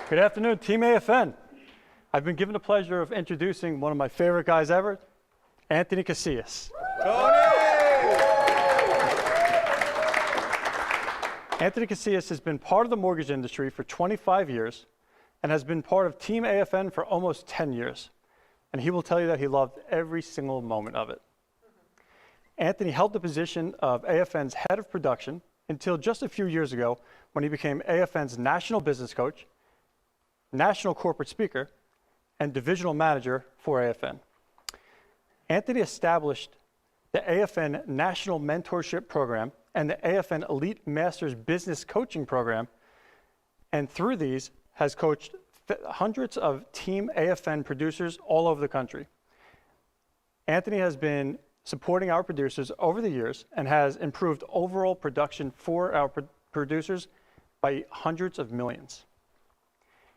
Good afternoon, Team AFN. I've been given the pleasure of introducing one of my favorite guys ever, Anthony Casillas. Tony! Anthony Casillas has been part of the mortgage industry for 25 years and has been part of Team AFN for almost 10 years. And he will tell you that he loved every single moment of it. Anthony held the position of AFN's head of production until just a few years ago when he became AFN's national business coach, national corporate speaker, and divisional manager for AFN. Anthony established the AFN National Mentorship Program and the AFN Elite Masters Business Coaching Program, and through these has coached hundreds of Team AFN producers all over the country. Anthony has been supporting our producers over the years and has improved overall production for our producers by hundreds of millions.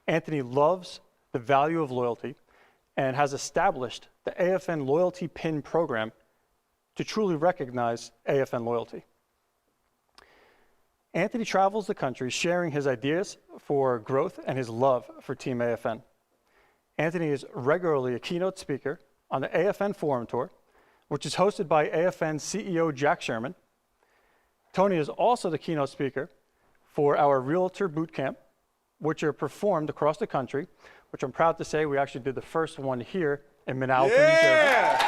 Anthony loves the value of loyalty and has established the AFN Loyalty Pin program to truly recognize AFN loyalty. Anthony travels the country sharing his ideas for growth and his love for Team AFN. Anthony is regularly a keynote speaker on the AFN Forum Tour, which is hosted by AFN CEO Jack Sherman. Tony is also the keynote speaker for our Realtor Bootcamp, which are performed across the country, which I'm proud to say we actually did the first one here in Manalapan, New Jersey.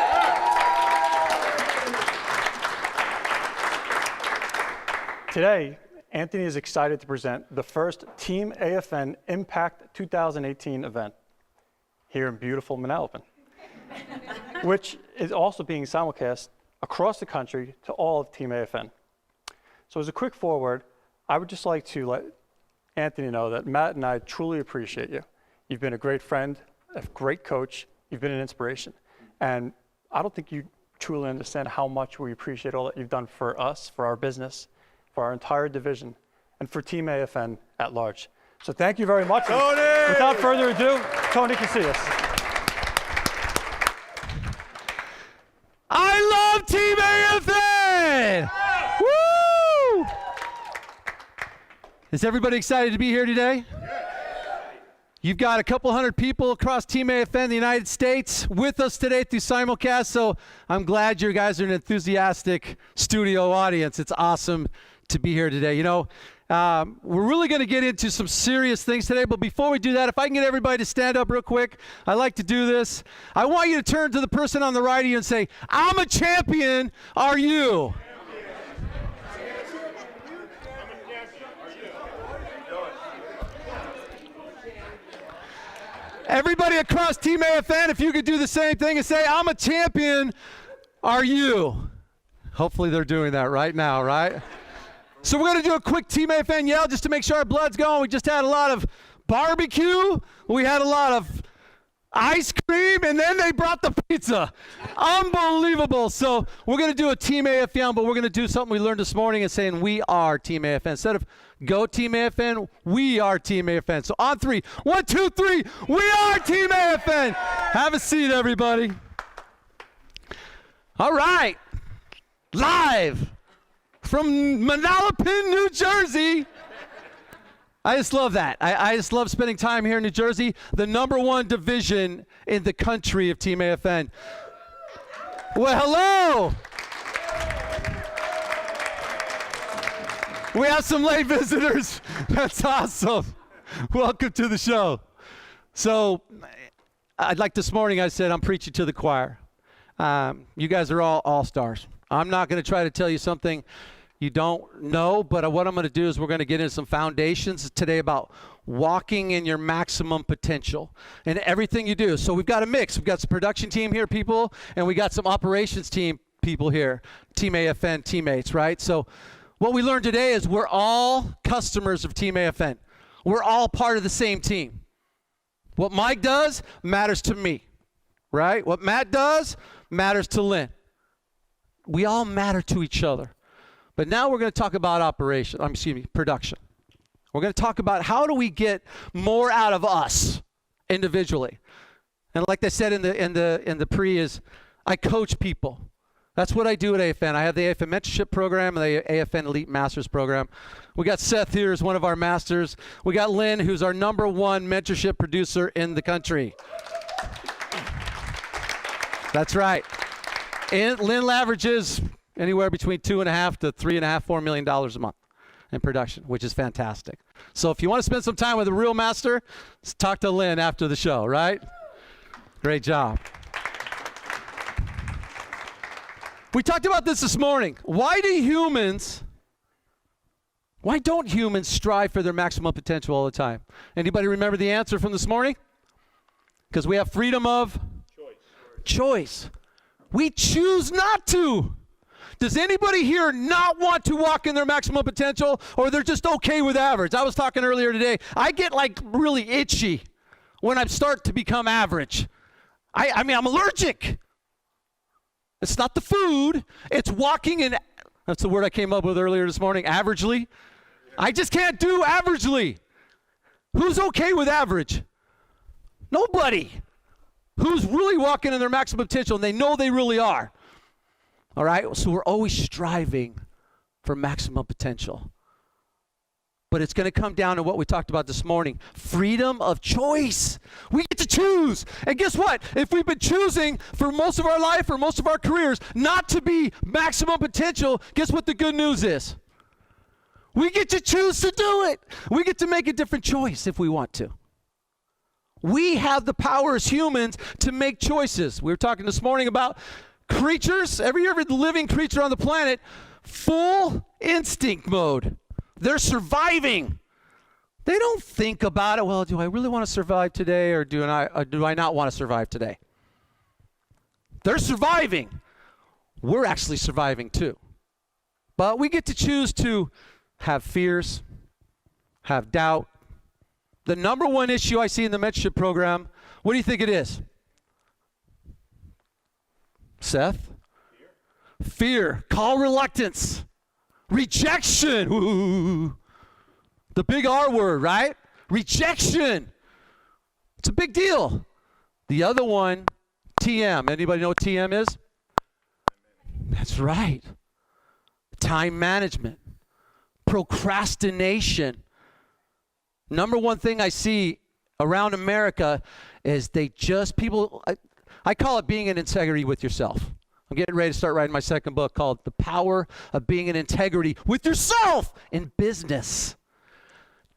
Today, Anthony is excited to present the first Team AFN Impact 2018 event here in beautiful Manalapan, which is also being simulcast across the country to all of Team AFN. So as a quick forward, I would just like to let Anthony know that Matt and I truly appreciate you. You've been a great friend, a great coach, you've been an inspiration. And I don't think you truly understand how much we appreciate all that you've done for us, for our business, for our entire division, and for Team AFN at large. So thank you very much. Tony! Without further ado, Tony Casillas. I love Team AFN! Woo! Is everybody excited to be here today? You've got a couple hundred people across Team AFN in the United States with us today through simulcast, so I'm glad you guys are an enthusiastic studio audience. It's awesome to be here today. You know, we're really going to get into some serious things today, but before we do that, if I can get everybody to stand up real quick, I like to do this. I want you to turn to the person on the right of you and say, "I'm a champion, are you?" Everybody across Team AFN, if you could do the same thing and say, "I'm a champion, are you?" Hopefully they're doing that right now, right? So we're going to do a quick Team AFN yell just to make sure our blood's going. We just had a lot of barbecue. We had a lot of ice cream, and then they brought the pizza. Unbelievable. So we're going to do a Team AFN, but we're going to do something we learned this morning and saying we are Team AFN. Instead of go Team AFN, we are Team AFN. So on three, 1, 2, 3, we are Team AFN. Have a seat, everybody. All right. Live from Manalapan, New Jersey. I just love that. I just love spending time here in New Jersey, the #1 division in the country of Team AFN. Well, hello. We have some late visitors. That's awesome. Welcome to the show. So, this morning I said I'm preaching to the choir. You guys are all stars. I'm not going to try to tell you something you don't know, but what I'm going to do is we're going to get into some foundations today about walking in your maximum potential in everything you do. So we've got a mix. We've got some production team here, people, and we got some operations team people here, Team AFN teammates, right? So what we learned today is we're all customers of Team AFN. We're all part of the same team. What Mike does matters to me, right? What Matt does matters to Lynn. We all matter to each other. But now we're going to talk about production. We're going to talk about how do we get more out of us individually. And like I said in the pre is I coach people. That's what I do at AFN. I have the AFN Mentorship Program and the AFN Elite Masters Program. We got Seth here as one of our masters. We got Lynn, who's our #1 mentorship producer in the country. That's right. And Lynn averages anywhere between $2.5 to $3.5, $4 million a month in production, which is fantastic. So if you want to spend some time with a real master, talk to Lynn after the show, right? Great job. We talked about this morning. Why don't humans strive for their maximum potential all the time? Anybody remember the answer from this morning? Because we have freedom of choice. We choose not to. Does anybody here not want to walk in their maximum potential, or they're just okay with average? I was talking earlier today. I get like really itchy when I start to become average. I mean, I'm allergic. It's not the food. It's walking in, that's the word I came up with earlier this morning, averagely. I just can't do averagely. Who's okay with average? Nobody. Who's really walking in their maximum potential, and they know they really are. All right? So we're always striving for maximum potential. But it's going to come down to what we talked about this morning, freedom of choice. We get to choose. And guess what? If we've been choosing for most of our life or most of our careers not to be maximum potential, guess what the good news is? We get to choose to do it. We get to make a different choice if we want to. We have the power as humans to make choices. We were talking this morning about creatures, every living creature on the planet, full instinct mode. They're surviving. They don't think about it, well, do I really want to survive today, or do I not want to survive today? They're surviving. We're actually surviving too. But we get to choose to have fears, have doubt. The #1 issue I see in the mentorship program, what do you think it is? Seth? Fear. Call reluctance. Rejection. Ooh. The big R word, right? Rejection. It's a big deal. The other one, TM. Anybody know what TM is? That's right. Time management. Procrastination. #1 thing I see around America is I call it being in integrity with yourself. I'm getting ready to start writing my second book called The Power of Being in Integrity with Yourself in Business.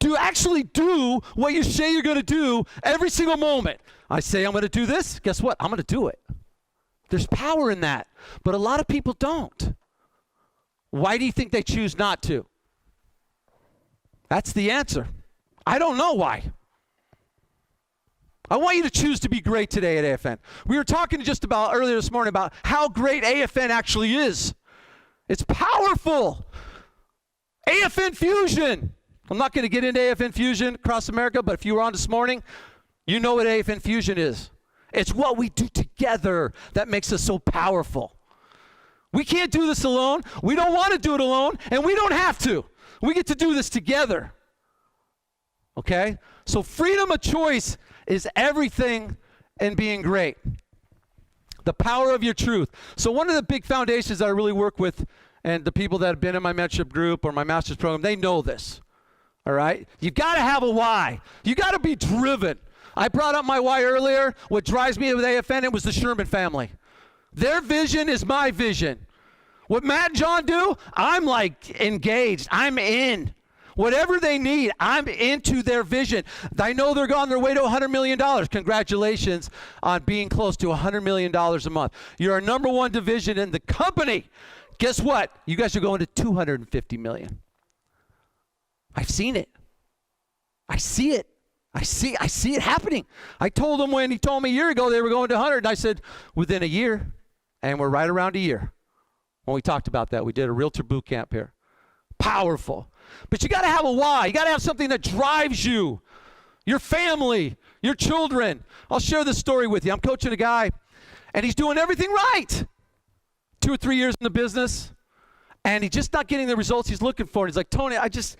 To actually do what you say you're going to do every single moment. I say I'm going to do this. Guess what? I'm going to do it. There's power in that. But a lot of people don't. Why do you think they choose not to? That's the answer. I don't know why. I want you to choose to be great today at AFN. We were talking just about earlier this morning about how great AFN actually is. It's powerful. AFN Fusion. I'm not going to get into AFN Fusion across America, but if you were on this morning, you know what AFN Fusion is. It's what we do together that makes us so powerful. We can't do this alone. We don't want to do it alone, and we don't have to. We get to do this together. Okay? So freedom of choice is everything in being great. The power of your truth. So one of the big foundations that I really work with, and the people that have been in my mentorship group or my master's program, they know this. All right? You got to have a why. You got to be driven. I brought up my why earlier. What drives me with AFN, it was the Sherman family. Their vision is my vision. What Matt and John do, I'm like engaged. I'm in. Whatever they need, I'm into their vision. I know they're on their way to $100 million. Congratulations on being close to $100 million a month. You're our #1 division in the company. Guess what? You guys are going to $250 million. I've seen it. I see it. I see it happening. I told him when he told me a year ago they were going to 100, and I said, within a year, and we're right around a year. When we talked about that, we did a realtor boot camp here. Powerful. But you got to have a why. You got to have something that drives you, your family, your children. I'll share this story with you. I'm coaching a guy, and he's doing everything right. 2 or 3 years in the business, and he's just not getting the results he's looking for. And he's like, Tony, I just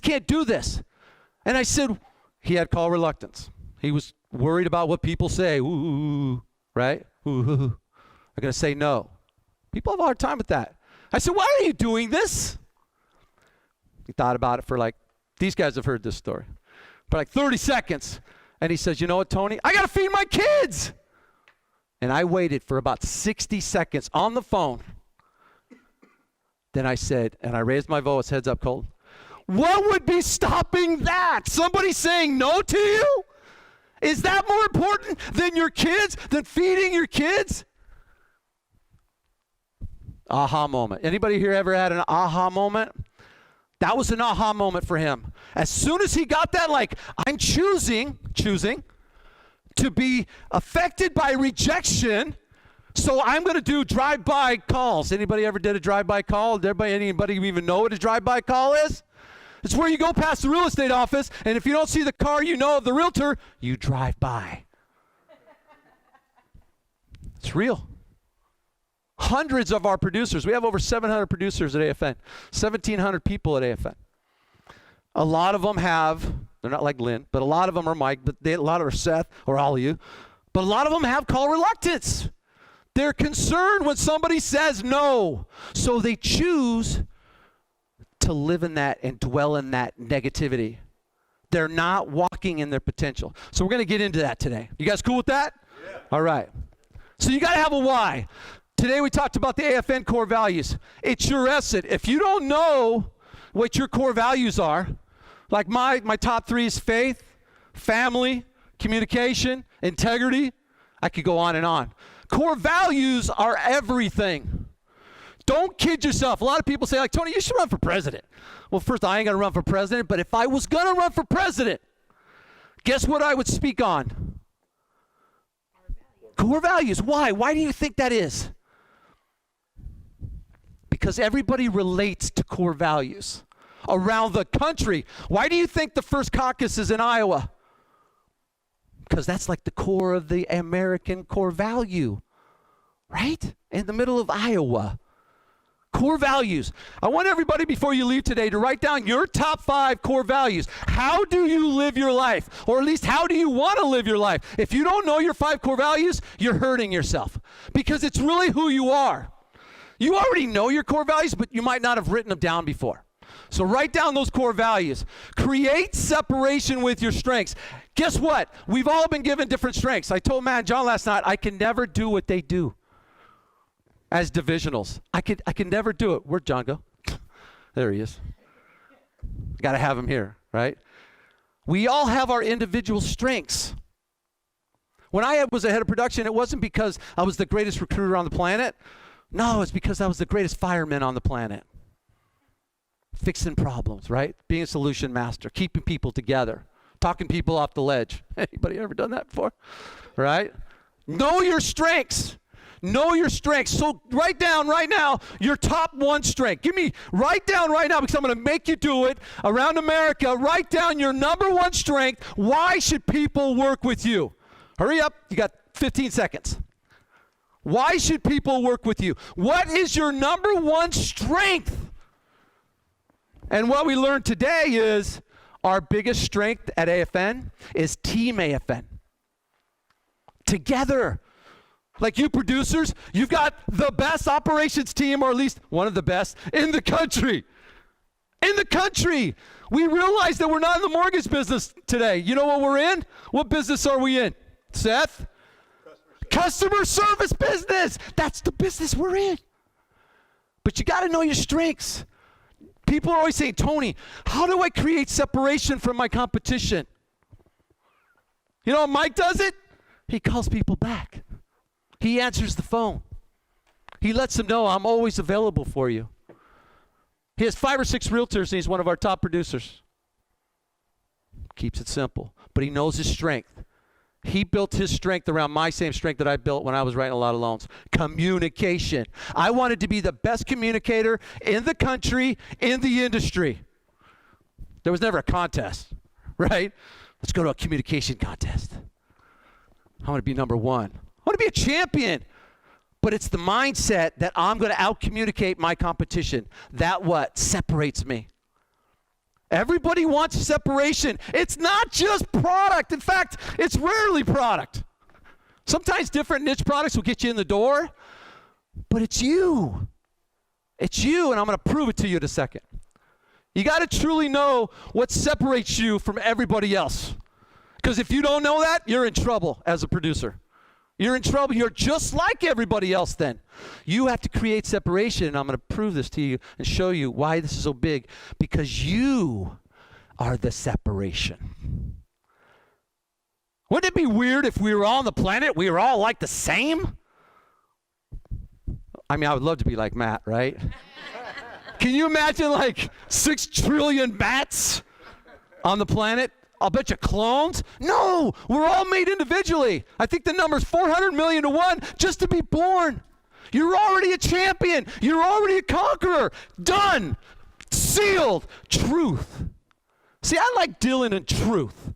can't do this. And I said, he had call reluctance. He was worried about what people say. Ooh, right? Ooh, I'm going to say no. People have a hard time with that. I said, why are you doing this? He thought about it for like, these guys have heard this story, for like 30 seconds. And he says, you know what, Tony? I got to feed my kids. And I waited for about 60 seconds on the phone. Then I said, and I raised my voice, heads up, Colton. What would be stopping that? Somebody saying no to you? Is that more important than your kids, than feeding your kids? Aha moment. Anybody here ever had an aha moment? That was an aha moment for him. As soon as he got that, like, I'm choosing to be affected by rejection, so I'm going to do drive-by calls. Anybody ever did a drive-by call? Anybody even know what a drive-by call is? It's where you go past the real estate office, and if you don't see the car you know of the realtor, you drive by. It's real. Hundreds of our producers. We have over 700 producers at AFN. 1,700 people at AFN. A lot of them have, they're not like Lynn, but a lot of them are Mike, but a lot of them are Seth, or all of you. But a lot of them have call reluctance. They're concerned when somebody says no. So they choose to live in that and dwell in that negativity. They're not walking in their potential. So we're going to get into that today. You guys cool with that? Yeah. All right. So you got to have a why. Today we talked about the AFN core values. It's your asset. If you don't know what your core values are, like my top 3 is faith, family, communication, integrity. I could go on and on. Core values are everything. Don't kid yourself. A lot of people say, like, Tony, you should run for president. Well, first, I ain't going to run for president, but if I was going to run for president, guess what I would speak on? Core values. Why? Why do you think that is? Because everybody relates to core values around the country. Why do you think the first caucus is in Iowa? Because that's like the core of the American core value, right? In the middle of Iowa. Core values. I want everybody before you leave today to write down your top 5 core values. How do you live your life? Or at least how do you want to live your life? If you don't know your 5 core values, you're hurting yourself because it's really who you are. You already know your core values, but you might not have written them down before. So write down those core values. Create separation with your strengths. Guess what? We've all been given different strengths. I told Matt and John last night, I can never do what they do as divisionals. I can never do it. Where'd John go? There he is. Got to have him here, right? We all have our individual strengths. When I was the head of production, it wasn't because I was the greatest recruiter on the planet. No, it's because I was the greatest fireman on the planet. Fixing problems, right? Being a solution master, keeping people together, talking people off the ledge. Anybody ever done that before? Right? Know your strengths. Know your strengths. So write down right now your top 1 strength. Write down right now because I'm going to make you do it around America. Write down your number 1 strength. Why should people work with you? Hurry up. You got 15 seconds. Why should people work with you? What is your number 1 strength? And what we learned today is our biggest strength at AFN is Team AFN. Together. Like you producers, you've got the best operations team, or at least one of the best, in the country. In the country. We realize that we're not in the mortgage business today. You know what we're in? What business are we in? Seth? Customer service business. That's the business we're in. But you got to know your strengths. People are always saying, Tony, how do I create separation from my competition? You know how Mike does it? He calls people back. He answers the phone. He lets them know I'm always available for you. He has 5 or 6 realtors, and he's one of our top producers. Keeps it simple, but he knows his strength. He built his strength around my same strength that I built when I was writing a lot of loans. Communication. I wanted to be the best communicator in the country, in the industry. There was never a contest, right? Let's go to a communication contest. I want to be number 1. I want to be a champion. But it's the mindset that I'm going to out-communicate my competition. That what separates me. Everybody wants separation. It's not just product. In fact, it's rarely product. Sometimes different niche products will get you in the door, But it's you. It's you, and I'm going to prove it to you in a second. You got to truly know what separates you from everybody else. Because if you don't know that, you're in trouble as a producer. You're in trouble. You're just like everybody else then. You have to create separation, and I'm going to prove this to you and show you why this is so big. Because you are the separation. Wouldn't it be weird if we were all on the planet, we were all like the same? I mean, I would love to be like Matt, right? Can you imagine like 6 trillion bats on the planet? I'll bet you clones. No, we're all made individually. I think the number's 400 million to 1 just to be born. You're already a champion. You're already a conqueror. Done. Sealed. Truth. See, I like dealing in truth.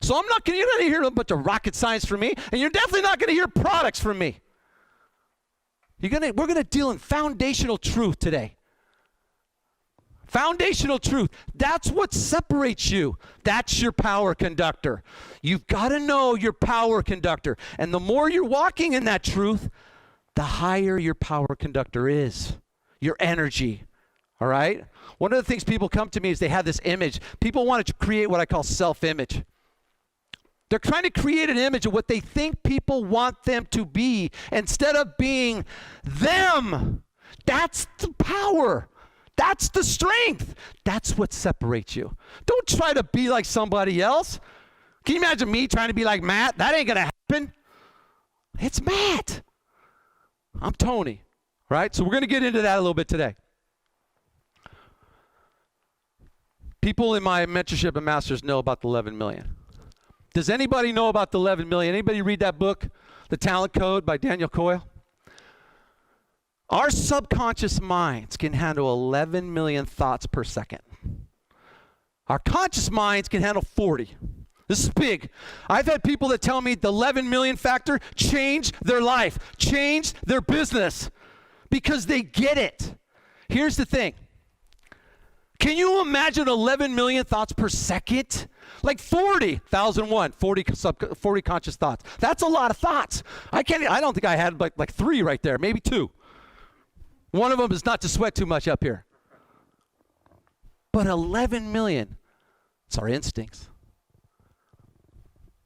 So you're not going to hear a bunch of rocket science from me, and you're definitely not going to hear products from me. We're going to deal in foundational truth today. Foundational truth. That's what separates you. That's your power conductor. You've got to know your power conductor. And the more you're walking in that truth, the higher your power conductor is. Your energy. All right? One of the things people come to me is they have this image. People want to create what I call self-image. They're trying to create an image of what they think people want them to be instead of being them. That's the power. That's the strength. That's what separates you. Don't try to be like somebody else. Can you imagine me trying to be like Matt? That ain't going to happen. It's Matt. I'm Tony, right? So we're going to get into that a little bit today. People in my mentorship and masters know about the 11 million. Does anybody know about the 11 million? Anybody read that book, The Talent Code by Daniel Coyle? Our subconscious minds can handle 11 million thoughts per second. Our conscious minds can handle 40. This is big. I've had people that tell me the 11 million factor changed their life, changed their business, because they get it. Here's the thing. Can you imagine 11 million thoughts per second? Like 40,001, 40 conscious thoughts. That's a lot of thoughts. I don't think I had like 3 right there, maybe 2. One of them is not to sweat too much up here. But 11 million, it's our instincts.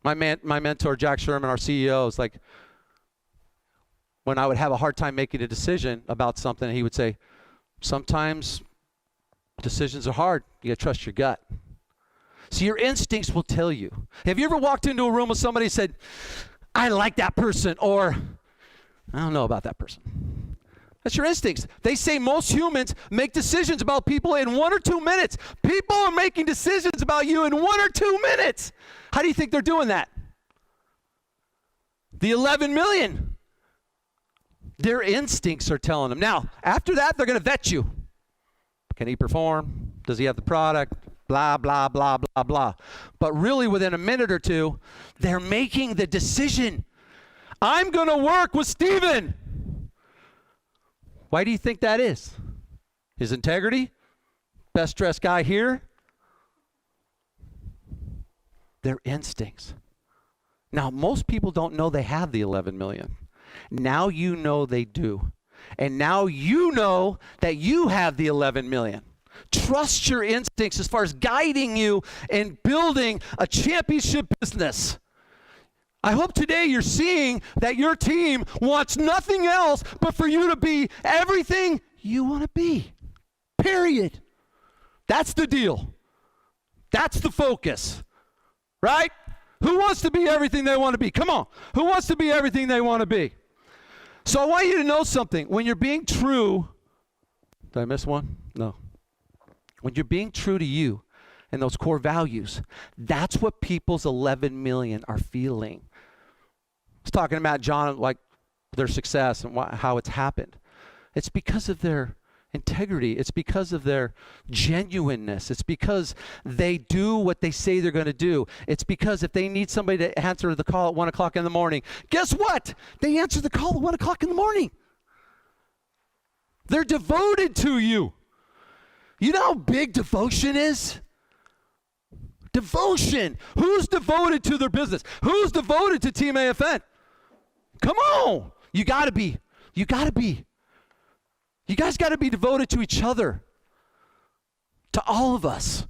My mentor, Jack Sherman, our CEO, is like, when I would have a hard time making a decision about something, he would say, sometimes decisions are hard. You gotta trust your gut. So your instincts will tell you. Have you ever walked into a room with somebody and said, I like that person, or I don't know about that person? That's your instincts. They say most humans make decisions about people in 1 or 2 minutes. People are making decisions about you in 1 or 2 minutes. How do you think they're doing that? The 11 million. Their instincts are telling them. Now, after that, they're going to vet you. Can he perform? Does he have the product? Blah, blah, blah, blah, blah. But really, within a minute or two, they're making the decision. I'm going to work with Steven. Why do you think that is? His integrity? Best dressed guy here? Their instincts. Now, most people don't know they have the 11 million. Now you know they do. And now you know that you have the 11 million. Trust your instincts as far as guiding you in building a championship business. I hope today you're seeing that your team wants nothing else but for you to be everything you want to be. Period. That's the deal. That's the focus. Right? Who wants to be everything they want to be? Come on. Who wants to be everything they want to be? So I want you to know something. When you're being true, did I miss one? No. When you're being true to you and those core values, that's what people's 11 million are feeling. I was talking about John, like their success and how it's happened. It's because of their integrity. It's because of their genuineness. It's because they do what they say they're going to do. It's because if they need somebody to answer the call at 1 o'clock in the morning, guess what? They answer the call at 1 o'clock in the morning. They're devoted to you. You know how big devotion is? Devotion. Who's devoted to their business? Who's devoted to Team AFN? Come on. You got to be. You got to be. You guys got to be devoted to each other, to all of us.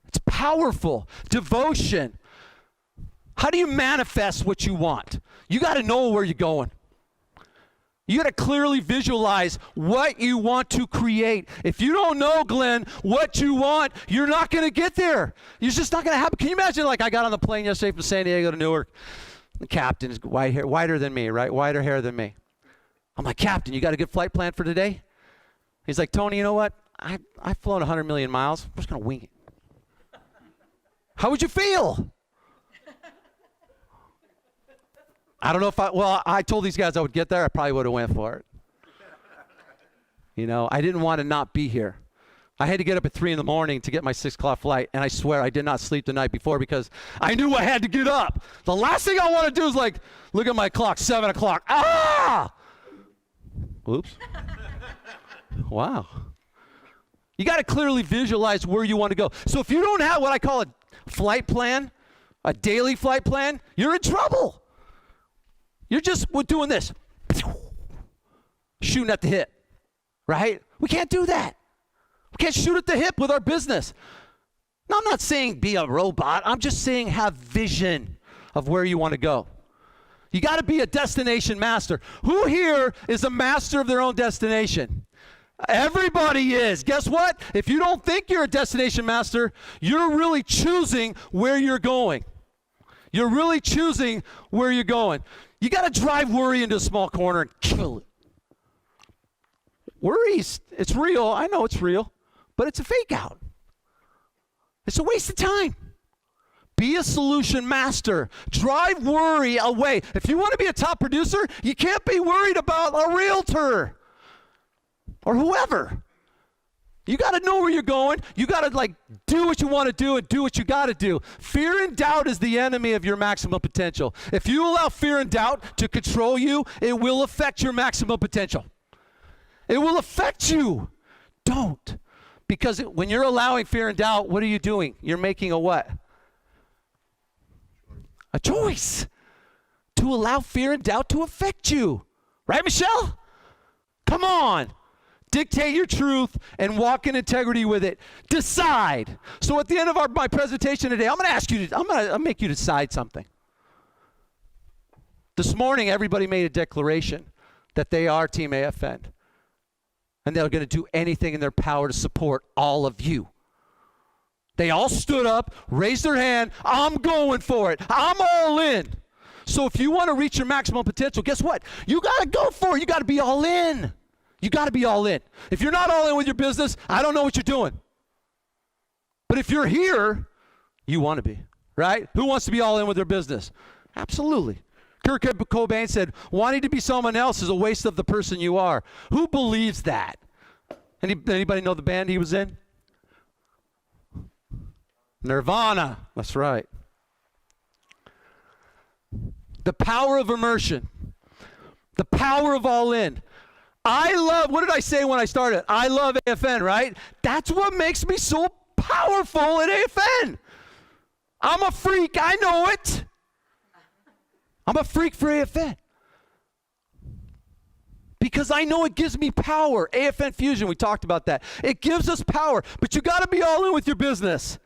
It's powerful. Devotion. How do you manifest what you want? You got to know where you're going. You got to clearly visualize what you want to create. If you don't know, Glenn, what you want, you're not going to get there. It's just not going to happen. Can you imagine, like, I got on the plane yesterday from San Diego to Newark. The captain is white hair, whiter than me, right? Whiter hair than me. I'm like, Captain, you got a good flight plan for today? He's like, Tony, you know what? I've flown 100 million miles. I'm just going to wing it. How would you feel? I don't know if I told these guys I would get there. I probably would have went for it. You know, I didn't want to not be here. I had to get up at 3 in the morning to get my 6 o'clock flight, and I swear I did not sleep the night before because I knew I had to get up. The last thing I want to do is like, look at my clock, 7 o'clock. Ah! Oops. Wow. You got to clearly visualize where you want to go. So if you don't have what I call a flight plan, a daily flight plan, you're in trouble. You're just doing this, shooting at the hip, right? We can't do that. We can't shoot at the hip with our business. Now, I'm not saying be a robot. I'm just saying have vision of where you want to go. You got to be a destination master. Who here is a master of their own destination? Everybody is. Guess what? If you don't think you're a destination master, you're really choosing where you're going. You're really choosing where you're going. You got to drive worry into a small corner and kill it. Worries, it's real. I know it's real, but it's a fake out. It's a waste of time. Be a solution master. Drive worry away. If you want to be a top producer, you can't be worried about a realtor or whoever. You got to know where you're going. You got to do what you want to do and do what you got to do. Fear and doubt is the enemy of your maximum potential. If you allow fear and doubt to control you, it will affect your maximum potential. It will affect you. Don't. Because when you're allowing fear and doubt, what are you doing? You're making a what? A choice to allow fear and doubt to affect you. Right, Michelle? Come on. Dictate your truth and walk in integrity with it. Decide. So at the end of my presentation today, I'm going to make you decide something. This morning, everybody made a declaration that they are Team AFN. And they're going to do anything in their power to support all of you. They all stood up, raised their hand. I'm going for it. I'm all in. So if you want to reach your maximum potential, guess what? You got to go for it. You got to be all in. You got to be all in. If you're not all in with your business, I don't know what you're doing. But if you're here, you want to be, right? Who wants to be all in with their business? Absolutely. Kurt Cobain said, wanting to be someone else is a waste of the person you are. Who believes that? Anybody know the band he was in? Nirvana. That's right. The power of immersion. The power of all in. What did I say when I started? I love AFN, right? That's what makes me so powerful at AFN. I'm a freak. I know it. I'm a freak for AFN. Because I know it gives me power. AFN Fusion, we talked about that. It gives us power, but you got to be all in with your business.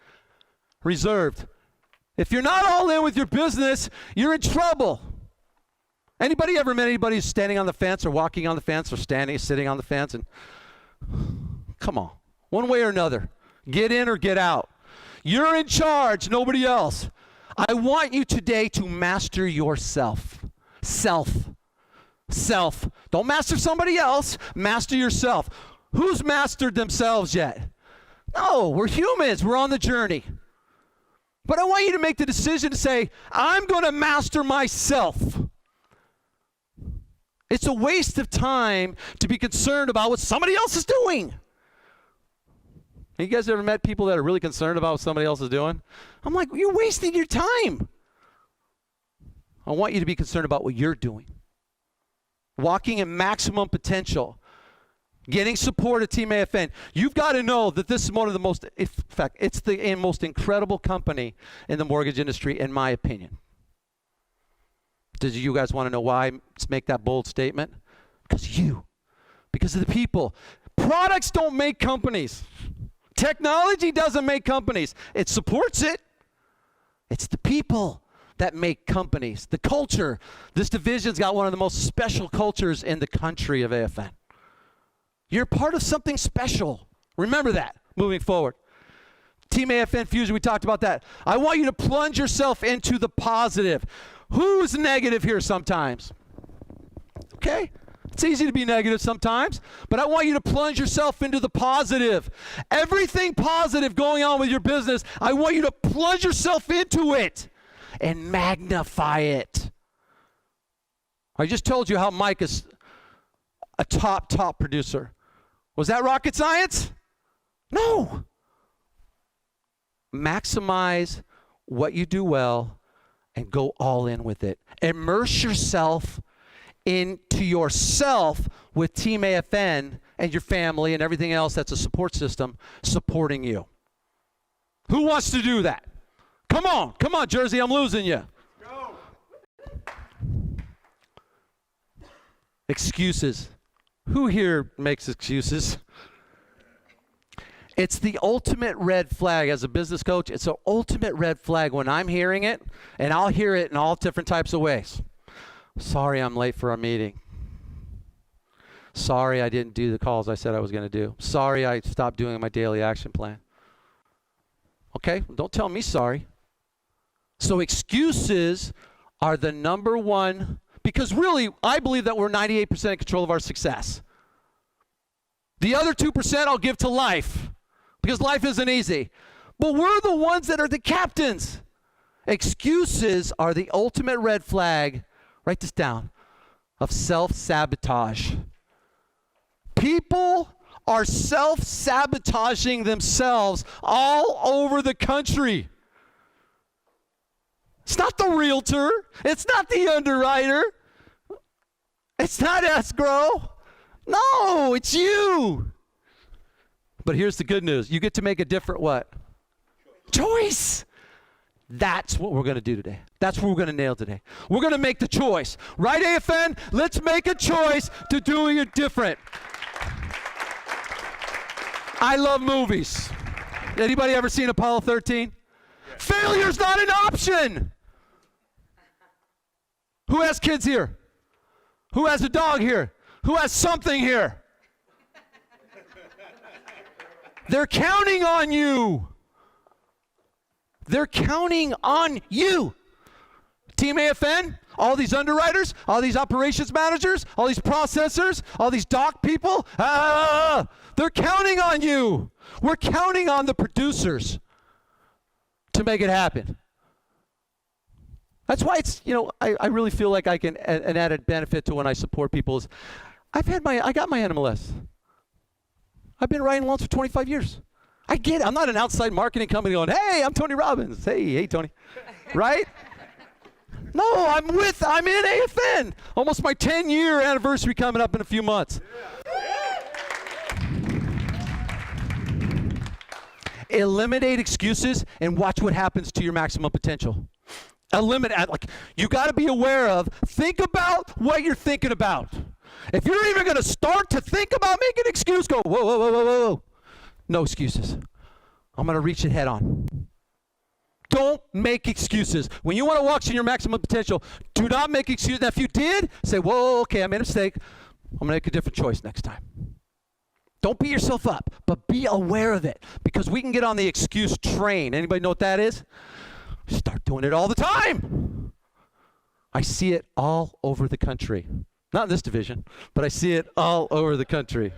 Reserved. If you're not all in with your business, you're in trouble. Anybody ever met anybody who's standing on the fence or walking on the fence or sitting on the fence? And come on, one way or another, get in or get out. You're in charge, nobody else. I want you today to master yourself. Self. Don't master somebody else, master yourself. Who's mastered themselves yet? No, we're humans, we're on the journey. But I want you to make the decision to say, I'm going to master myself. It's a waste of time to be concerned about what somebody else is doing. You guys ever met people that are really concerned about what somebody else is doing? I'm like, you're wasting your time. I want you to be concerned about what you're doing. Walking in maximum potential. Getting support at Team AFN. You've got to know that this is one of the most, in fact, it's the most incredible company in the mortgage industry, in my opinion. Do you guys want to know why I make that bold statement? Because of the people. Products don't make companies. Technology doesn't make companies. It supports it. It's the people that make companies. The culture. This division's got one of the most special cultures in the country of AFN. You're part of something special. Remember that moving forward. Team AFN Fusion, we talked about that. I want you to plunge yourself into the positive. Who's negative here sometimes? Okay? It's easy to be negative sometimes, but I want you to plunge yourself into the positive. Everything positive going on with your business, I want you to plunge yourself into it and magnify it. I just told you how Mike is a top producer. Was that rocket science? No. Maximize what you do well and go all in with it. Immerse yourself into yourself with Team AFN and your family and everything else that's a support system supporting you. Who wants to do that? Come on, Jersey, I'm losing you. Go. Excuses. Who here makes excuses? It's the ultimate red flag as a business coach. It's an ultimate red flag when I'm hearing it, and I'll hear it in all different types of ways. Sorry, I'm late for our meeting. Sorry, I didn't do the calls I said I was going to do. Sorry, I stopped doing my daily action plan. Okay, don't tell me sorry. So excuses are the number one, because really, I believe that we're 98% in control of our success. The other 2% I'll give to life, because life isn't easy. But we're the ones that are the captains. Excuses are the ultimate red flag, write this down, of self-sabotage. People are self-sabotaging themselves all over the country. It's not the realtor. It's not the underwriter. It's not escrow. No, it's you. But here's the good news. You get to make a different what? Choice. That's what we're going to do today. That's what we're going to nail today. We're going to make the choice. Right, AFN? Let's make a choice to doing it different. I love movies. Anybody ever seen Apollo 13? Yeah. Failure's not an option. Who has kids here? Who has a dog here? Who has something here? They're counting on you. They're counting on you. Team AFN, all these underwriters, all these operations managers, all these processors, all these doc people, they're counting on you. We're counting on the producers to make it happen. That's why it's, I really feel like I can, an added benefit to when I support people is, I got my NMLS. I've been writing loans for 25 years. I get it. I'm not an outside marketing company going, hey, I'm Tony Robbins. Hey, Tony. Right? No, I'm in AFN. Almost my 10-year anniversary coming up in a few months. Eliminate excuses and watch what happens to your maximum potential. You got to be aware of, think about what you're thinking about. If you're even going to start to think about making an excuse, go, whoa. No excuses. I'm going to reach it head on. Don't make excuses. When you want to walk to your maximum potential, do not make excuses. Now, if you did, say, whoa, okay, I made a mistake. I'm going to make a different choice next time. Don't beat yourself up, but be aware of it, because we can get on the excuse train. Anybody know what that is? Start doing it all the time. I see it all over the country. Not in this division, but I see it all over the country.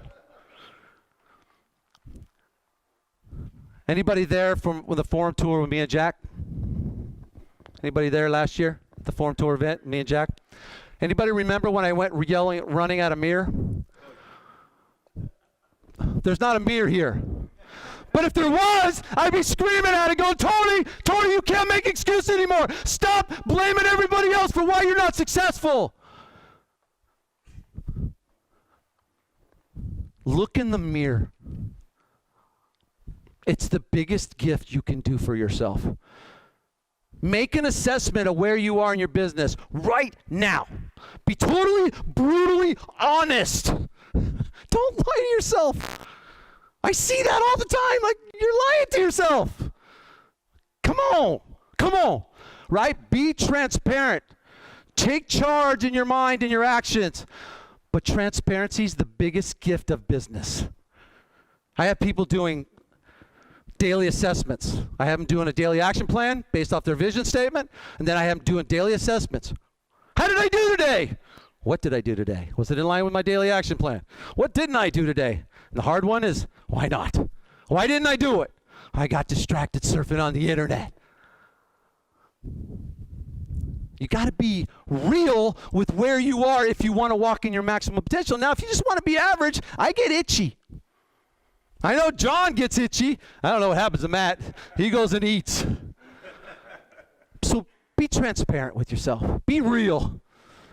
Anybody there from the forum tour with me and Jack? Anybody there last year? The forum tour event, me and Jack? Anybody remember when I went running at a mirror? There's not a mirror here. But if there was, I'd be screaming at it going, Tony, you can't make excuses anymore. Stop blaming everybody else for why you're not successful. Look in the mirror. It's the biggest gift you can do for yourself. Make an assessment of where you are in your business right now. Be totally, brutally honest. Don't lie to yourself. I see that all the time. Like, you're lying to yourself. Come on, right? Be transparent. Take charge in your mind and your actions. But transparency is the biggest gift of business. I have people doing daily assessments. I have them doing a daily action plan based off their vision statement, and then I have them doing daily assessments. How did I do today? What did I do today? Was it in line with my daily action plan? What didn't I do today? And the hard one is, why not? Why didn't I do it? I got distracted surfing on the internet. You got to be real with where you are if you want to walk in your maximum potential. Now, if you just want to be average, I get itchy. I know John gets itchy. I don't know what happens to Matt. He goes and eats. So be transparent with yourself. Be real.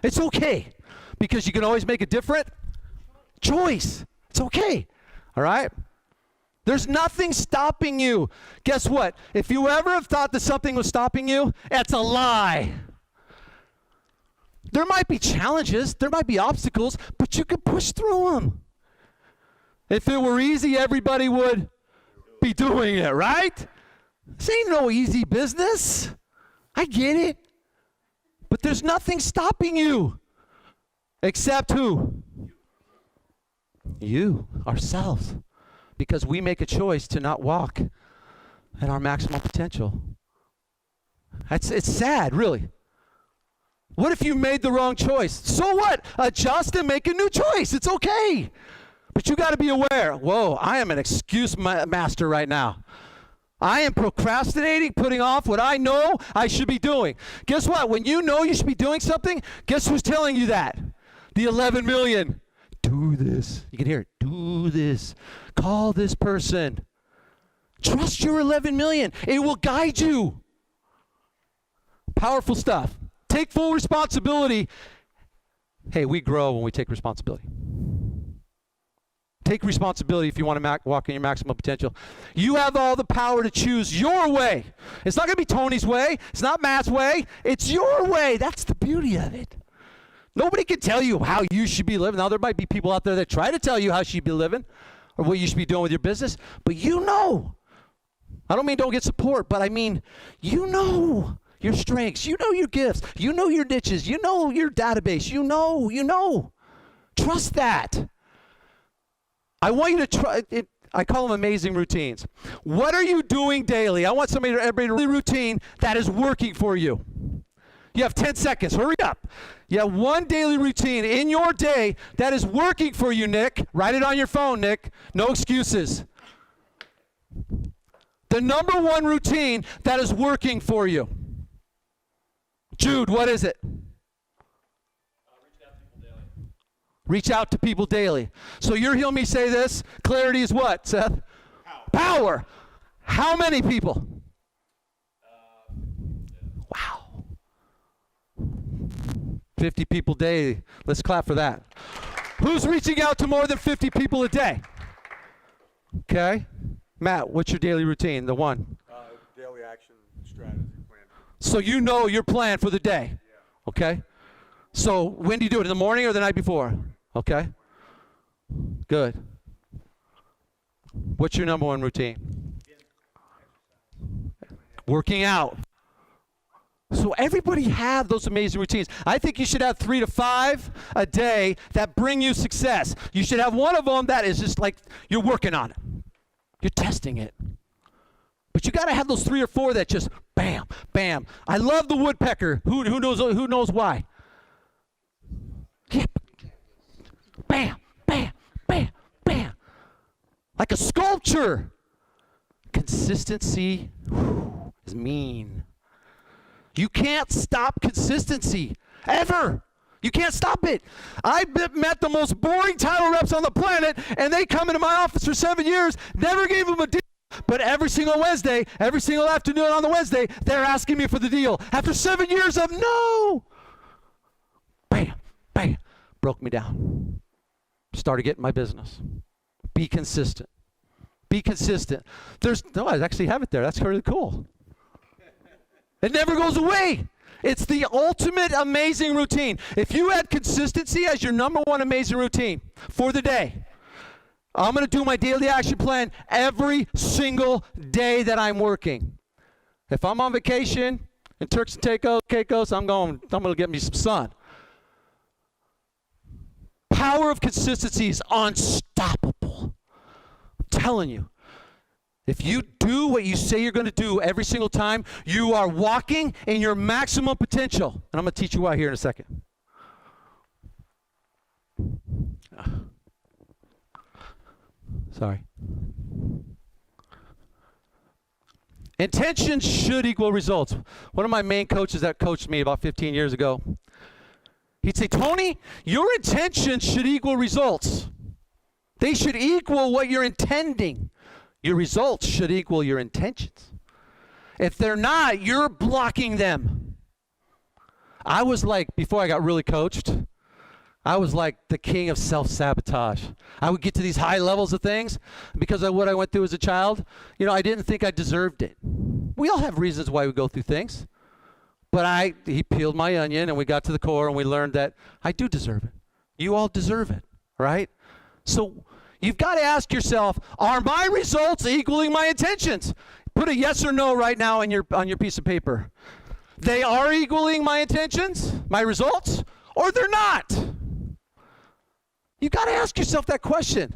It's okay, because you can always make a different choice. It's okay, all right? There's nothing stopping you. Guess what? If you ever have thought that something was stopping you, it's a lie. There might be challenges, there might be obstacles, but you can push through them. If it were easy, everybody would be doing it, right? This ain't no easy business. I get it. But there's nothing stopping you. Except who? You, ourselves. Because we make a choice to not walk at our maximum potential. It's sad, really. What if you made the wrong choice? So what? Adjust and make a new choice. It's okay. But you got to be aware. Whoa, I am an excuse master right now. I am procrastinating, putting off what I know I should be doing. Guess what? When you know you should be doing something, guess who's telling you that? The 11 million. Do this. You can hear it. Do this. Call this person. Trust your 11 million. It will guide you. Powerful stuff. Take full responsibility. Hey, we grow when we take responsibility. Take responsibility if you want to walk in your maximum potential. You have all the power to choose your way. It's not going to be Tony's way. It's not Matt's way. It's your way. That's the beauty of it. Nobody can tell you how you should be living. Now, there might be people out there that try to tell you how you should be living or what you should be doing with your business, but you know. I don't mean don't get support, but I mean you know your strengths. You know your gifts. You know your niches. You know your database. You know. Trust that. I want you to try it. I call them amazing routines. What are you doing daily? I want everybody to routine that is working for you. You have 10 seconds. Hurry up. You have one daily routine in your day that is working for you, Nick. Write it on your phone, Nick. No excuses. The number one routine that is working for you. Jude, what is it? Reach out to people daily. So you're hearing me say this. Clarity is what, Seth? Power. How many people? Wow. 50 people daily. Let's clap for that. Who's reaching out to more than 50 people a day? Okay. Matt, what's your daily routine? The one. Daily action strategy plan. So you know your plan for the day. Yeah. Okay. So when do you do it? In the morning or the night before? Okay. Good. What's your number one routine? Working out. So everybody have those amazing routines. I think you should have 3 to 5 a day that bring you success. You should have one of them that is just like you're working on it. You're testing it. But you got to have those 3 or 4 that just bam, bam. I love the woodpecker. Who knows why? Yeah. Bam, bam, bam, bam. Like a sculpture. Consistency is mean. You can't stop consistency, ever. You can't stop it. I've met the most boring title reps on the planet, and they come into my office for 7 years, never gave them a deal. But every single Wednesday, every single afternoon on the Wednesday, they're asking me for the deal. After 7 years of no. Bam, bam, broke me down. Started getting my business. Be consistent. Be consistent. I actually have it there. That's really cool. It never goes away. It's the ultimate amazing routine. If you had consistency as your number one amazing routine for the day, I'm going to do my daily action plan every single day that I'm working. If I'm on vacation in Turks and Caicos, I'm going to get me some sun. Power of consistency is unstoppable. I'm telling you. If you do what you say you're going to do every single time, you are walking in your maximum potential. And I'm going to teach you why here in a second. Sorry. Intentions should equal results. One of my main coaches that coached me about 15 years ago, he'd say, Tony, your intentions should equal results. They should equal what you're intending. Your results should equal your intentions. If they're not, you're blocking them. I was like, before I got really coached, I was like the king of self-sabotage. I would get to these high levels of things because of what I went through as a child. You know, I didn't think I deserved it. We all have reasons why we go through things. But he peeled my onion and we got to the core and we learned that I do deserve it. You all deserve it, right? So you've got to ask yourself, are my results equaling my intentions? Put a yes or no right now on your piece of paper. They are equaling my intentions, my results, or they're not. You've got to ask yourself that question.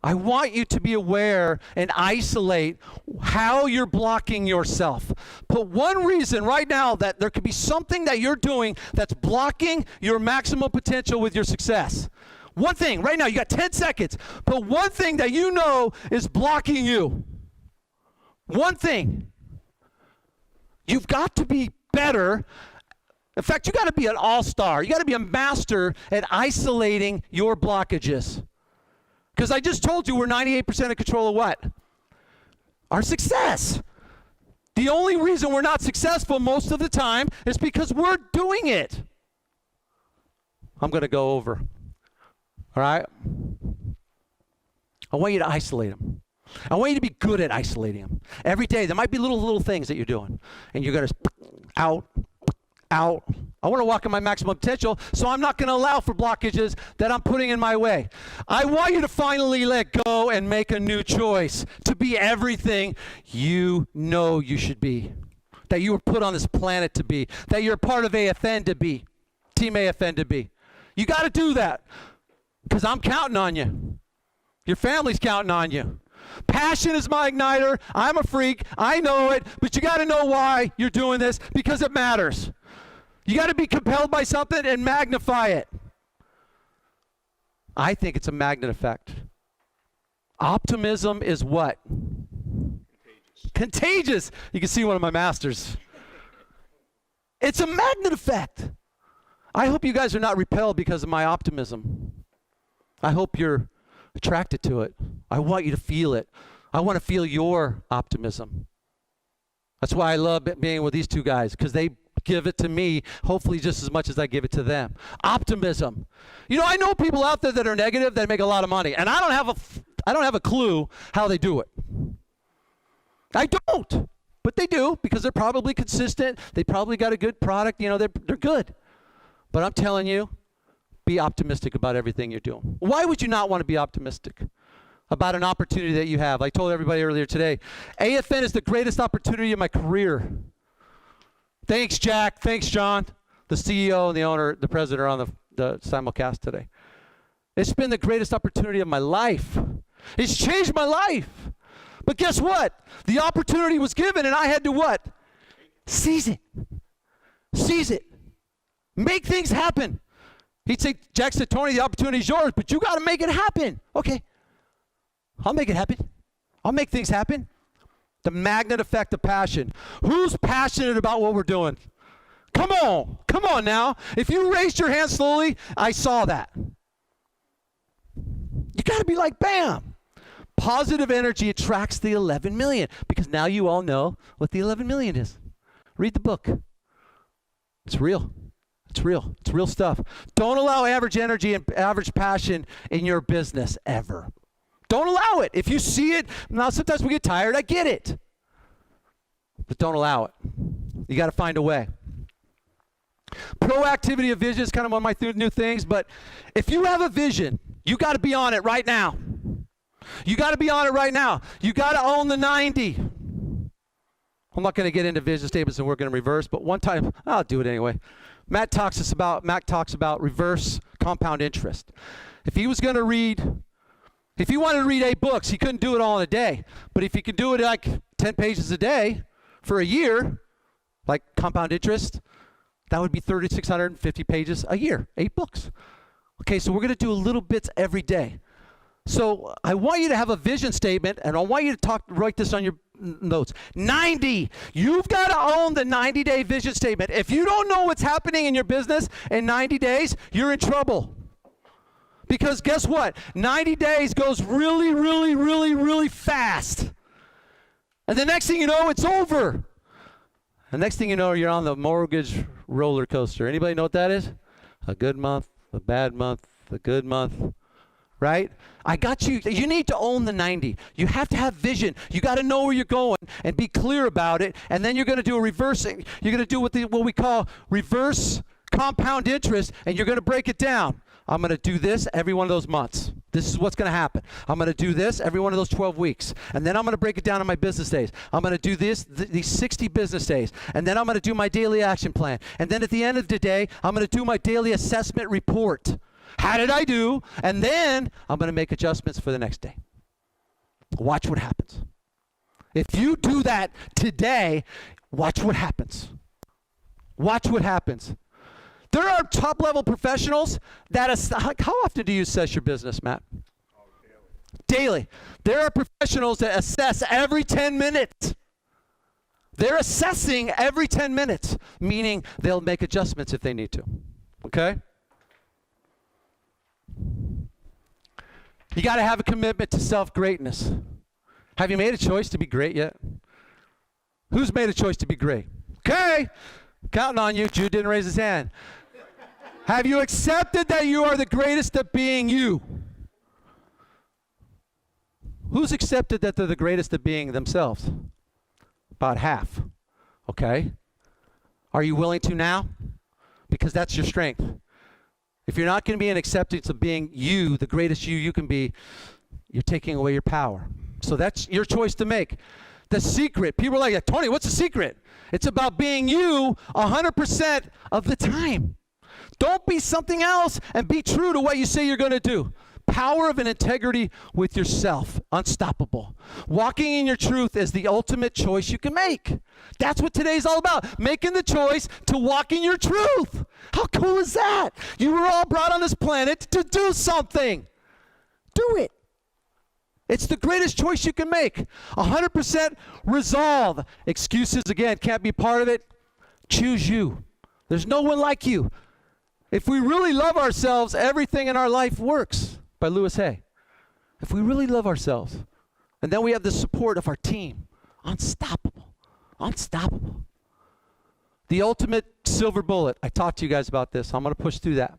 I want you to be aware and isolate how you're blocking yourself. Put one reason right now that there could be something that you're doing that's blocking your maximum potential with your success. One thing, right now, you got 10 seconds. Put one thing that you know is blocking you. One thing. You've got to be better. In fact, you got to be an all-star. You got to be a master at isolating your blockages. Because I just told you we're 98% in control of what? Our success. The only reason we're not successful most of the time is because we're doing it. I'm going to go over. All right? I want you to isolate them. I want you to be good at isolating them. Every day, there might be little things that you're doing. And you're going to out. I want to walk in my maximum potential, so I'm not going to allow for blockages that I'm putting in my way. I want you to finally let go and make a new choice to be everything you know you should be, that you were put on this planet to be, that you're part of AFN to be, Team AFN to be. You got to do that because I'm counting on you. Your family's counting on you. Passion is my igniter. I'm a freak. I know it, but you got to know why you're doing this because it matters. You got to be compelled by something and magnify it. I think it's a magnet effect. Optimism is what? Contagious. You can see one of my masters. It's a magnet effect. I hope you guys are not repelled because of my optimism. I hope you're attracted to it. I want you to feel it. I want to feel your optimism. That's why I love being with these two guys, because they give it to me, hopefully just as much as I give it to them. Optimism. You know, I know people out there that are negative that make a lot of money, and I don't have a clue how they do it. I don't, but they do because they're probably consistent. They probably got a good product. You know, they're good. But I'm telling you, be optimistic about everything you're doing. Why would you not want to be optimistic about an opportunity that you have? I told everybody earlier today, AFN is the greatest opportunity of my career. Thanks, Jack. Thanks, John. The CEO and the owner, the president are on the simulcast today. It's been the greatest opportunity of my life. It's changed my life. But guess what? The opportunity was given and I had to what? Seize it. Seize it. Make things happen. He'd say, Jack said, Tony, the opportunity is yours, but you got to make it happen. Okay. I'll make it happen. I'll make things happen. The magnet effect of passion. Who's passionate about what we're doing? Come on now. If you raised your hand slowly, I saw that. You got to be like, bam. Positive energy attracts the 11 million because now you all know what the 11 million is. Read the book. It's real. It's real. It's real stuff. Don't allow average energy and average passion in your business ever. Don't allow it. If you see it, now sometimes we get tired, I get it. but don't allow it. You got to find a way. Proactivity of vision is kind of one of my new things, but if you have a vision, you got to be on it right now. You got to be on it right now. You got to own the 90. I'm not going to get into vision statements and work in reverse, but one time, I'll do it anyway. Matt talks about reverse compound interest. If he wanted to read 8 books, he couldn't do it all in a day. But if he could do it like 10 pages a day for a year, like compound interest, that would be 3,650 pages a year, 8 books. Okay, so we're going to do little bits every day. So I want you to have a vision statement, and I want you to write this on your notes. 90. You've got to own the 90-day vision statement. If you don't know what's happening in your business in 90 days, you're in trouble. Because guess what? 90 days goes really, really, really, really fast. And the next thing you know, it's over. The next thing you know, you're on the mortgage roller coaster. Anybody know what that is? A good month, a bad month, a good month. Right? I got you. You need to own the 90. You have to have vision. You got to know where you're going and be clear about it. And then you're going to do a reversing. You're going to do what we call reverse compound interest, and you're going to break it down. I'm going to do this every one of those months. This is what's going to happen. I'm going to do this every one of those 12 weeks. And then I'm going to break it down on my business days. I'm going to do these 60 business days. And then I'm going to do my daily action plan. And then at the end of the day, I'm going to do my daily assessment report. How did I do? And then I'm going to make adjustments for the next day. Watch what happens. If you do that today, watch what happens. Watch what happens. There are top-level professionals that how often do you assess your business, Matt? Daily. There are professionals that assess every 10 minutes. They're assessing every 10 minutes, meaning they'll make adjustments if they need to. Okay? You got to have a commitment to self-greatness. Have you made a choice to be great yet? Who's made a choice to be great? Okay. Counting on you. Jude didn't raise his hand. Have you accepted that you are the greatest at being you? Who's accepted that they're the greatest at being themselves? About half. Okay. Are you willing to now? Because that's your strength. If you're not going to be in acceptance of being you, the greatest you can be, you're taking away your power. So that's your choice to make. The secret, people are like, Tony, what's the secret? It's about being you 100% of the time. Don't be something else and be true to what you say you're going to do. Power of an integrity with yourself, unstoppable. Walking in your truth is the ultimate choice you can make. That's what today's all about, making the choice to walk in your truth. How cool is that? You were all brought on this planet to do something. Do it. It's the greatest choice you can make. 100% resolve. Excuses, again, can't be part of it. Choose you. There's no one like you. If we really love ourselves, everything in our life works. By Louis Hay. If we really love ourselves, and then we have the support of our team, unstoppable, unstoppable. The ultimate silver bullet. I talked to you guys about this. I'm going to push through that.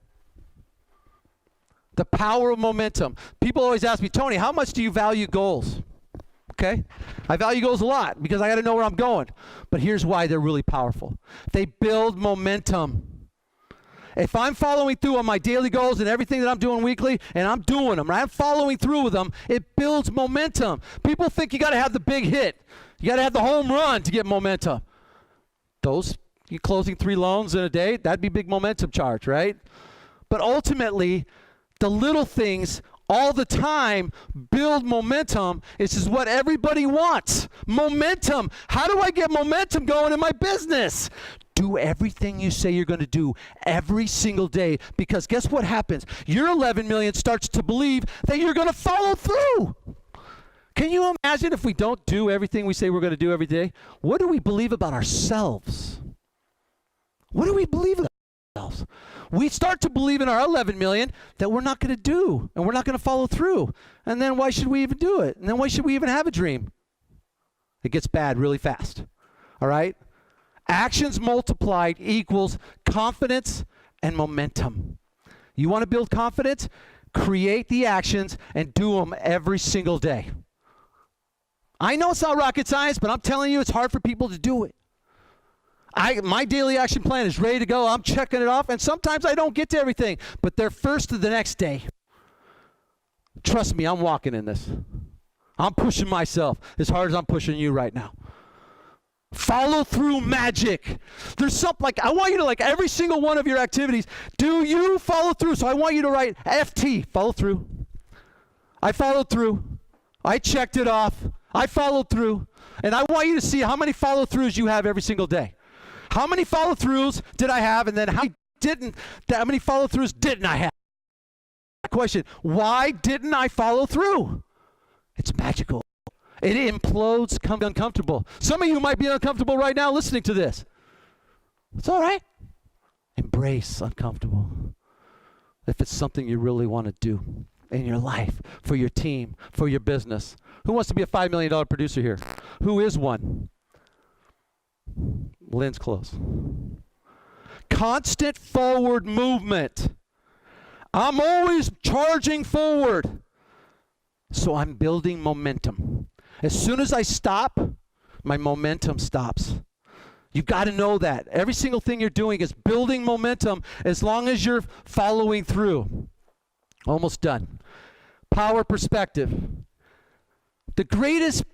The power of momentum. People always ask me, Tony, how much do you value goals? Okay? I value goals a lot because I got to know where I'm going. But here's why they're really powerful. They build momentum. If I'm following through on my daily goals and everything that I'm doing weekly, and I'm doing them, right? I'm following through with them, it builds momentum. People think you got to have the big hit. You got to have the home run to get momentum. You closing 3 loans in a day, that'd be big momentum charge, right? But ultimately, the little things all the time build momentum. This is what everybody wants. Momentum. How do I get momentum going in my business? Do everything you say you're going to do every single day, because guess what happens? Your 11 million starts to believe that you're going to follow through. Can you imagine if we don't do everything we say we're going to do every day? What do we believe about ourselves? What do we believe about ourselves? We start to believe in our 11 million that we're not going to do and we're not going to follow through. And then why should we even do it? And then why should we even have a dream? It gets bad really fast. All right? Actions multiplied equals confidence and momentum. You want to build confidence? Create the actions and do them every single day. I know it's not rocket science, but I'm telling you, it's hard for people to do it. My daily action plan is ready to go. I'm checking it off, and sometimes I don't get to everything, but they're first to the next day. Trust me, I'm walking in this. I'm pushing myself as hard as I'm pushing you right now. Follow through magic. There's something like, I want you to, like, every single one of your activities, do you follow through? So I want you to write FT, follow through. I followed through. I checked it off. I followed through. And I want you to see how many follow throughs you have every single day. How many follow throughs did I have? And then how many follow throughs didn't I have? Question, why didn't I follow through? It's magical. It implodes uncomfortable. Some of you might be uncomfortable right now listening to this. It's all right. Embrace uncomfortable. If it's something you really want to do in your life, for your team, for your business. Who wants to be a $5 million producer here? Who is one? Lynn's close. Constant forward movement. I'm always charging forward. So I'm building momentum. As soon as I stop, my momentum stops. You've got to know that. Every single thing you're doing is building momentum as long as you're following through. Almost done. Power perspective. The greatest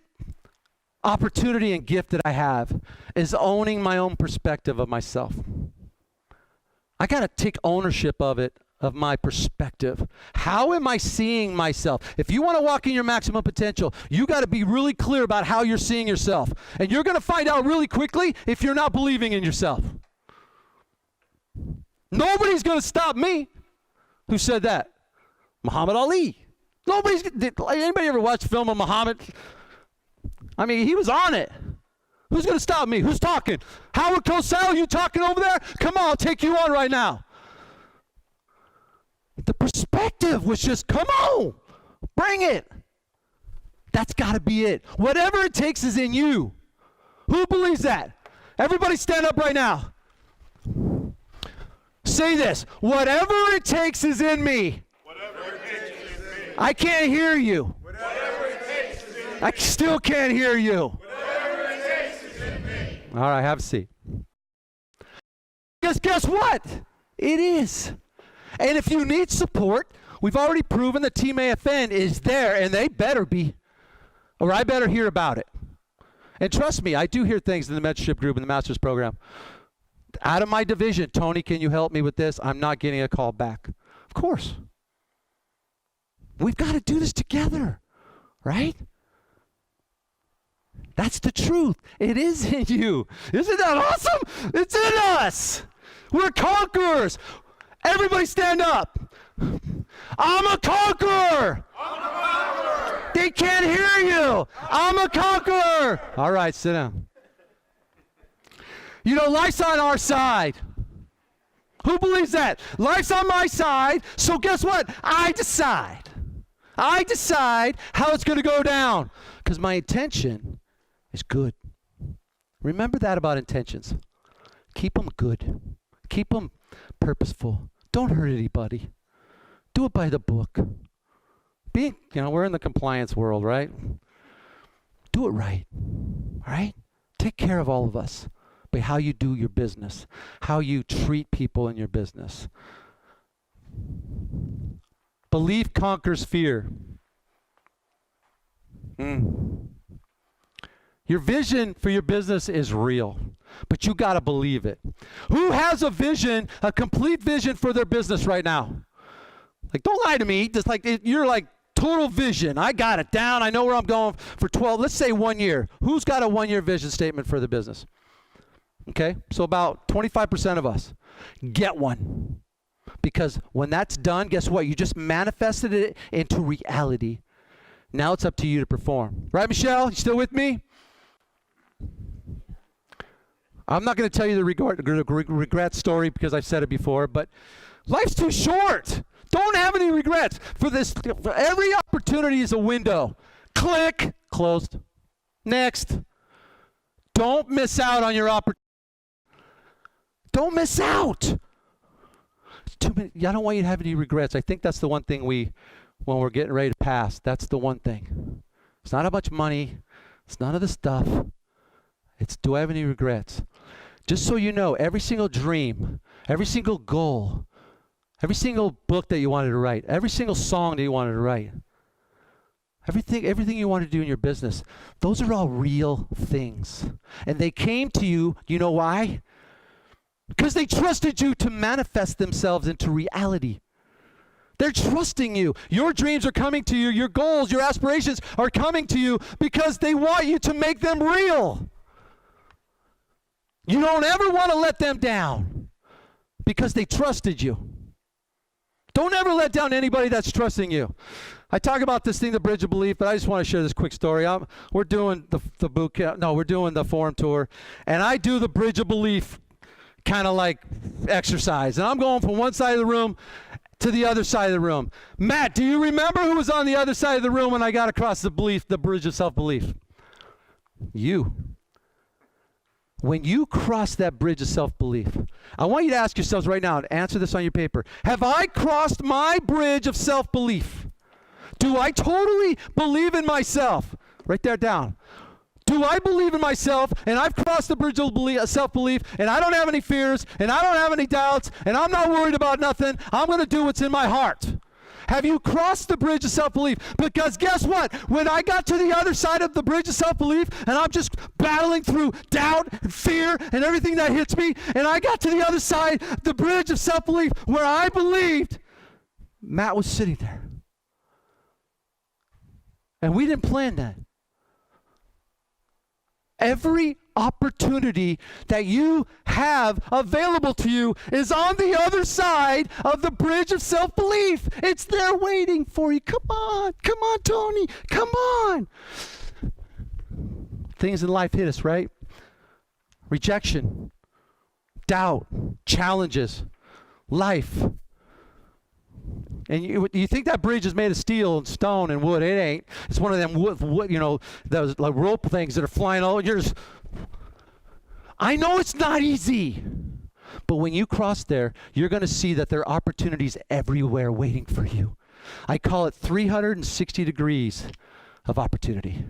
opportunity and gift that I have is owning my own perspective of myself. I got to take ownership of it, of my perspective. How am I seeing myself? If you want to walk in your maximum potential, you got to be really clear about how you're seeing yourself. And you're going to find out really quickly if you're not believing in yourself. Nobody's going to stop me. Who said that? Muhammad Ali. Anybody ever watch the film of Muhammad? I mean, he was on it. Who's going to stop me? Who's talking? Howard Cosell, you talking over there? Come on, I'll take you on right now. The perspective was just, come on, bring it. That's got to be it. Whatever it takes is in you. Who believes that? Everybody stand up right now. Say this. Whatever it takes is in me. Whatever it takes is in me. I can't hear you. Whatever it takes is in me. I still can't hear you. Whatever it takes is in me. All right, have a seat. Guess what? It is. And if you need support, we've already proven that Team AFN is there, and they better be, or I better hear about it. And trust me, I do hear things in the mentorship group and the master's program. Out of my division, Tony, can you help me with this? I'm not getting a call back. Of course. We've got to do this together, right? That's the truth. It is in you. Isn't that awesome? It's in us. We're conquerors. Everybody stand up. I'm a conqueror. I'm a conqueror. They can't hear you. I'm a conqueror. All right, sit down. You know, life's on our side. Who believes that? Life's on my side, so guess what? I decide. I decide how it's going to go down because my intention is good. Remember that about intentions. Keep them good. Keep them purposeful. Don't hurt anybody. Do it by the book. We're in the compliance world, right? Do it right. All right? Take care of all of us by how you do your business, how you treat people in your business. Belief conquers fear. Your vision for your business is real, but you got to believe it. Who has a vision, a complete vision for their business right now? Like, don't lie to me. Just like you're like total vision. I got it down. I know where I'm going for 12. Let's say 1 year. Who's got a 1 year vision statement for the business? Okay, so about 25% of us get one. Because when that's done, guess what? You just manifested it into reality. Now it's up to you to perform. Right, Michelle? You still with me? I'm not going to tell you the regret story because I've said it before, but life's too short. Don't have any regrets. For every opportunity is a window. Click, closed. Next. Don't miss out on your opportunity. Don't miss out. I don't want you to have any regrets. I think that's the one thing when we're getting ready to pass, that's the one thing. It's not how much money, It's none of the stuff. It's, do I have any regrets? Just so you know, every single dream, every single goal, every single book that you wanted to write, every single song that you wanted to write, everything you want to do in your business, those are all real things. And they came to you, you know why? Because they trusted you to manifest themselves into reality. They're trusting you. Your dreams are coming to you. Your goals, your aspirations are coming to you because they want you to make them real. You don't ever want to let them down because they trusted you. Don't ever let down anybody that's trusting you. I talk about this thing, the Bridge of Belief, but I just want to share this quick story. We're doing the boot camp. No, we're doing the forum tour, and I do the Bridge of Belief kind of like exercise. And I'm going from one side of the room to the other side of the room. Matt, do you remember who was on the other side of the room when I got across the bridge of self-belief? You. When you cross that bridge of self-belief, I want you to ask yourselves right now, and answer this on your paper. Have I crossed my bridge of self-belief? Do I totally believe in myself? Write that down. Do I believe in myself, and I've crossed the bridge of self-belief, and I don't have any fears, and I don't have any doubts, and I'm not worried about nothing. I'm going to do what's in my heart. Have you crossed the bridge of self-belief? Because guess what? When I got to the other side of the bridge of self-belief, and I'm just battling through doubt and fear and everything that hits me, and I got to the other side, the bridge of self-belief, where I believed, Matt was sitting there. And we didn't plan that. Every opportunity that you have available to you is on the other side of the bridge of self-belief. It's there waiting for you. Come on, Tony, come on. Things in life hit us, right? Rejection, doubt, challenges, life. And you think that bridge is made of steel and stone and wood. It ain't. It's one of them wood, those like rope things that are flying all over. I know it's not easy. But when you cross there, you're going to see that there are opportunities everywhere waiting for you. I call it 360 degrees of opportunity.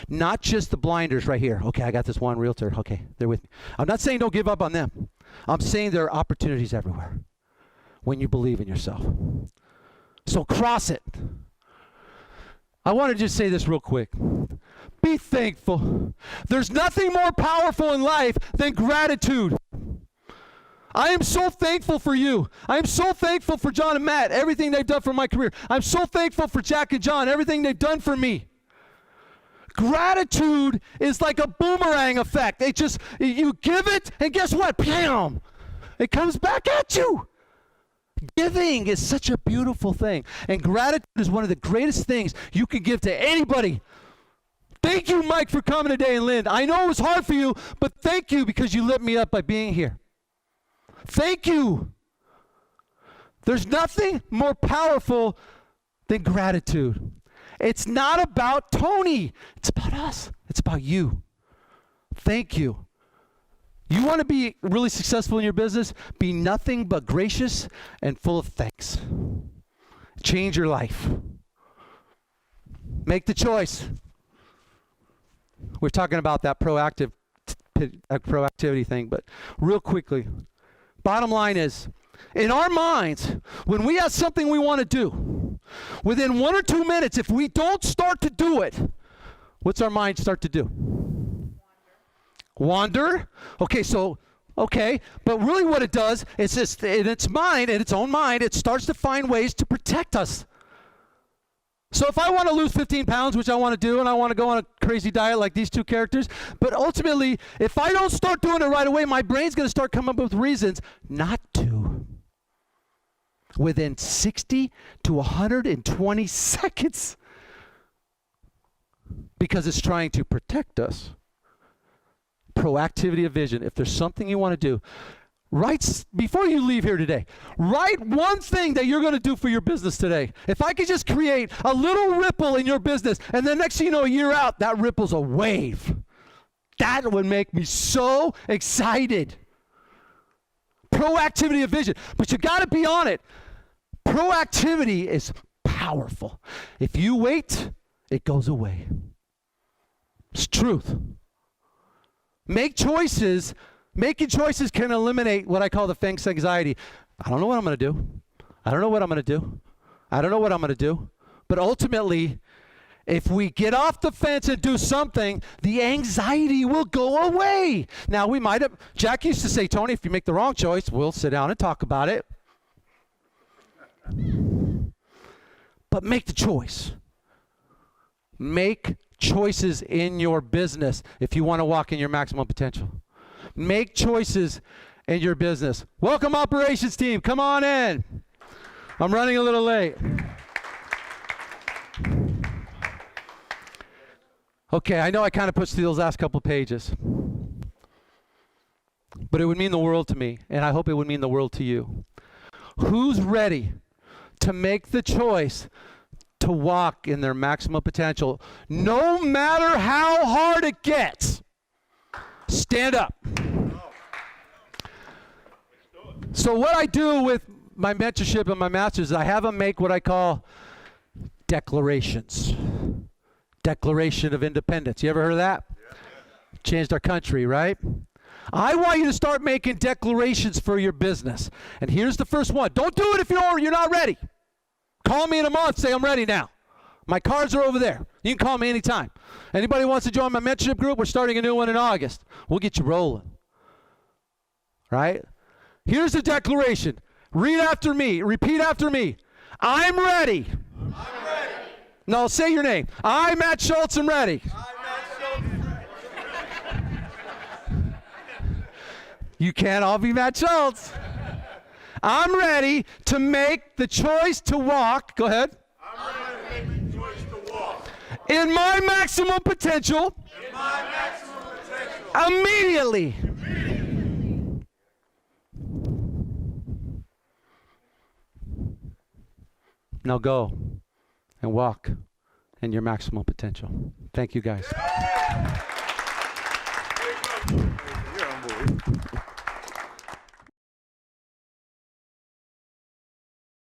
Not just the blinders right here. Okay, I got this one realtor. Okay, they're with me. I'm not saying don't give up on them. I'm saying there are opportunities everywhere when you believe in yourself. So cross it. I want to just say this real quick. Be thankful. There's nothing more powerful in life than gratitude. I am so thankful for you. I am so thankful for John and Matt, everything they've done for my career. I'm so thankful for Jack and John, everything they've done for me. Gratitude is like a boomerang effect. You give it, and guess what? Bam! It comes back at you. Giving is such a beautiful thing. And gratitude is one of the greatest things you can give to anybody. Thank you, Mike, for coming today, and Lynn. I know it was hard for you, but thank you because you lit me up by being here. Thank you. There's nothing more powerful than gratitude. It's not about Tony. It's about us. It's about you. Thank you. You want to be really successful in your business? Be nothing but gracious and full of thanks. Change your life. Make the choice. We're talking about that proactivity thing, but real quickly, bottom line is, in our minds, when we have something we want to do, within 1 or 2 minutes, if we don't start to do it, what's our mind start to do? Wander? Okay, but really what it does is just in its mind, in its own mind, it starts to find ways to protect us. So if I want to lose 15 pounds, which I want to do, and I want to go on a crazy diet like these two characters, but ultimately, if I don't start doing it right away, my brain's going to start coming up with reasons not to. Within 60 to 120 seconds. Because it's trying to protect us. Proactivity of vision. If there's something you want to do, before you leave here today, write one thing that you're going to do for your business today. If I could just create a little ripple in your business, and then next thing you know, a year out, that ripple's a wave. That would make me so excited. Proactivity of vision. But you got to be on it. Proactivity is powerful. If you wait, it goes away. It's truth. Make choices. Making choices can eliminate what I call the FANGS anxiety. I don't know what I'm going to do. I don't know what I'm going to do. I don't know what I'm going to do. But ultimately, if we get off the fence and do something, the anxiety will go away. Now, we might have, Jack used to say, Tony, if you make the wrong choice, we'll sit down and talk about it. But make the choice. Make choices in your business if you want to walk in your maximum potential. Make choices in your business. Welcome, operations team. Come on in. I'm running a little late. Okay, I know I kind of pushed through those last couple pages. But it would mean the world to me, and I hope it would mean the world to you. Who's ready to make the choice to walk in their maximum potential, no matter how hard it gets? Stand up. So what I do with my mentorship and my masters is I have them make what I call declarations. Declaration of Independence. You ever heard of that? Changed our country, right? I want you to start making declarations for your business. And here's the first one. Don't do it if you're not ready. Call me in a month, say I'm ready now. My cards are over there. You can call me anytime. Anybody wants to join my mentorship group? We're starting a new one in August. We'll get you rolling. Right? Here's the declaration. Read after me. Repeat after me. I'm ready. I'm ready. No, say your name. I, Matt Schultz, am ready. You can't all be Matt Schultz. I'm ready to make the choice to walk. Go ahead. I'm ready to make the choice to walk In my maximum potential. in my maximum potential Immediately. Now go and walk in your maximum potential. Thank you, guys.